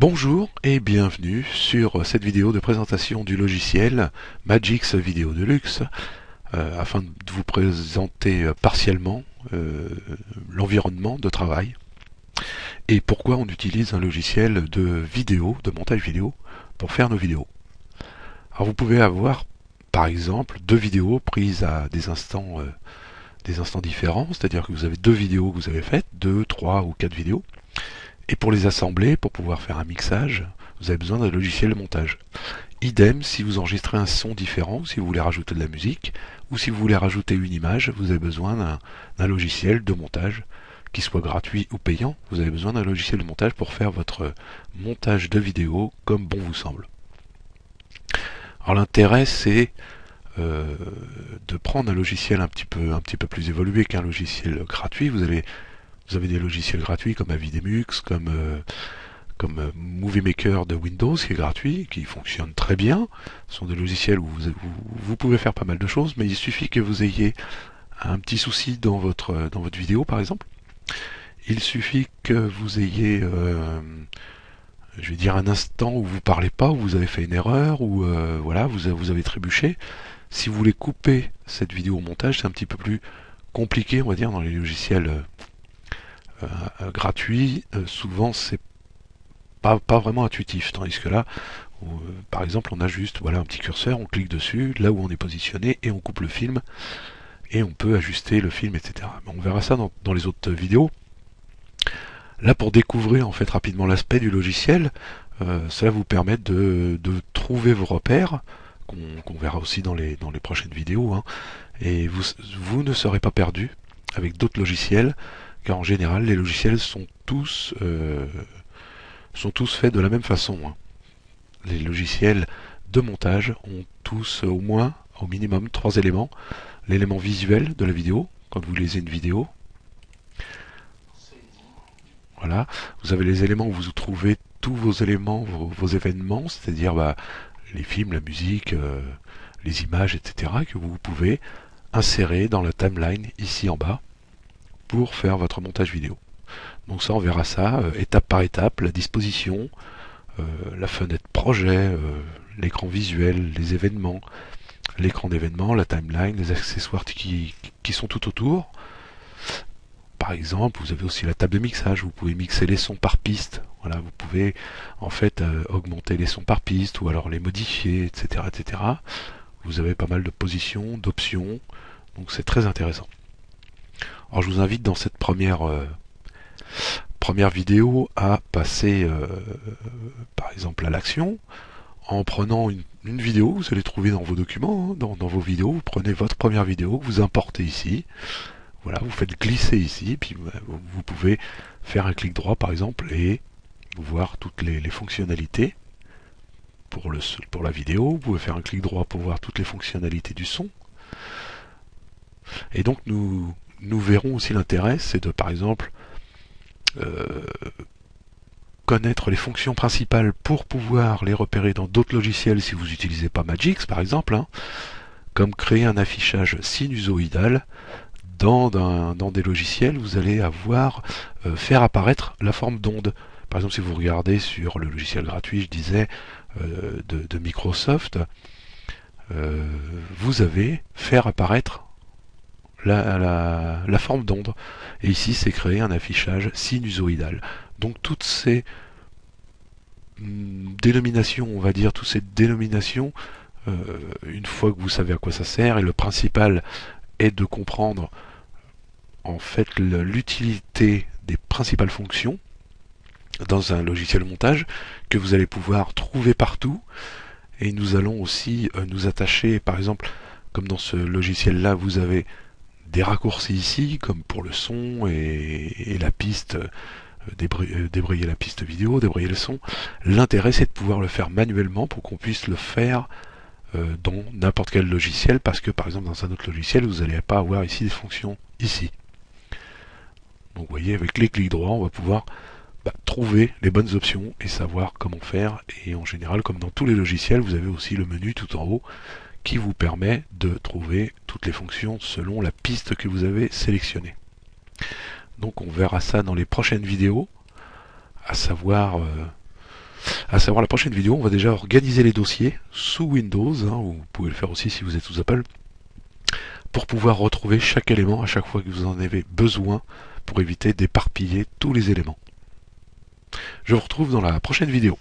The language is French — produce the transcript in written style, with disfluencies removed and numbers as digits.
Bonjour et bienvenue sur cette vidéo de présentation du logiciel Magix Video Deluxe afin de vous présenter partiellement l'environnement de travail et pourquoi on utilise un logiciel de vidéo, de montage vidéo pour faire nos vidéos. Alors vous pouvez avoir par exemple deux vidéos prises à des instants différents, c'est-à-dire que vous avez deux vidéos que vous avez faites, deux, trois ou quatre vidéos. Et pour les assembler, pour pouvoir faire un mixage, vous avez besoin d'un logiciel de montage. Idem si vous enregistrez un son différent, si vous voulez rajouter de la musique, ou si vous voulez rajouter une image, vous avez besoin d'un logiciel de montage, qui soit gratuit ou payant. Vous avez besoin d'un logiciel de montage pour faire votre montage de vidéo comme bon vous semble. Alors l'intérêt c'est de prendre un logiciel un petit peu plus évolué qu'un logiciel gratuit. Vous avez des logiciels gratuits comme Avidemux, comme Movie Maker de Windows qui est gratuit, qui fonctionne très bien. Ce sont des logiciels où vous pouvez faire pas mal de choses, mais il suffit que vous ayez un petit souci dans votre vidéo par exemple. Il suffit que vous ayez je vais dire un instant où vous parlez pas, où vous avez fait une erreur, ou voilà, vous avez trébuché. Si vous voulez couper cette vidéo au montage, c'est un petit peu plus compliqué, on va dire, dans les logiciels gratuit, souvent c'est pas vraiment intuitif, tandis que là, par exemple, on a juste voilà un petit curseur, on clique dessus, là où on est positionné, et on coupe le film, et on peut ajuster le film, etc. Mais on verra ça dans les autres vidéos. Là, pour découvrir en fait rapidement l'aspect du logiciel, cela vous permet de trouver vos repères, qu'on verra aussi dans les prochaines vidéos, hein, et vous ne serez pas perdu avec d'autres logiciels, car en général les logiciels sont tous faits de la même façon, hein. Les logiciels de montage ont tous au moins, au minimum, trois éléments. L'élément visuel de la vidéo, quand vous lisez une vidéo. Voilà. Vous avez les éléments où vous trouvez tous vos éléments, vos événements, c'est-à-dire les films, la musique, les images, etc., que vous pouvez insérer dans la timeline ici en bas pour faire votre montage vidéo. Donc ça, on verra ça étape par étape, la disposition, la fenêtre projet, l'écran visuel, les événements, l'écran d'événements, la timeline, les accessoires qui sont tout autour. Par exemple, vous avez aussi la table de mixage, vous pouvez mixer les sons par piste. Voilà, vous pouvez en fait augmenter les sons par piste ou alors les modifier, etc., etc. Vous avez pas mal de positions, d'options, donc c'est très intéressant. Alors je vous invite dans cette première vidéo à passer par exemple à l'action en prenant une vidéo, vous allez trouver dans vos documents, hein, dans vos vidéos, vous prenez votre première vidéo, vous importez ici, voilà, vous faites glisser ici, puis vous pouvez faire un clic droit par exemple et voir toutes les fonctionnalités pour la vidéo, vous pouvez faire un clic droit pour voir toutes les fonctionnalités du son. Et donc nous verrons aussi l'intérêt, c'est de par exemple connaître les fonctions principales pour pouvoir les repérer dans d'autres logiciels si vous n'utilisez pas Magix par exemple, hein, comme créer un affichage sinusoïdal dans des logiciels, vous allez avoir faire apparaître la forme d'onde. Par exemple, si vous regardez sur le logiciel gratuit, je disais, de Microsoft, vous avez faire apparaître la forme d'onde. Et ici, c'est créer un affichage sinusoïdal. Donc toutes ces dénominations, on va dire, toutes ces dénominations, une fois que vous savez à quoi ça sert, et le principal est de comprendre en fait l'utilité des principales fonctions dans un logiciel de montage que vous allez pouvoir trouver partout. Et nous allons aussi nous attacher, par exemple, comme dans ce logiciel là, vous avez des raccourcis ici, comme pour le son et la piste, débrayer la piste vidéo, débrayer le son. L'intérêt c'est de pouvoir le faire manuellement pour qu'on puisse le faire dans n'importe quel logiciel, parce que par exemple dans un autre logiciel vous n'allez pas avoir ici des fonctions ici. Donc vous voyez, avec les clics droits on va pouvoir trouver les bonnes options et savoir comment faire. Et en général, comme dans tous les logiciels, vous avez aussi le menu tout en haut qui vous permet de trouver toutes les fonctions selon la piste que vous avez sélectionnée. Donc on verra ça dans les prochaines vidéos, à savoir À savoir, la prochaine vidéo, on va déjà organiser les dossiers sous Windows, hein, ou vous pouvez le faire aussi si vous êtes sous Apple, pour pouvoir retrouver chaque élément à chaque fois que vous en avez besoin, pour éviter d'éparpiller tous les éléments. Je vous retrouve dans la prochaine vidéo.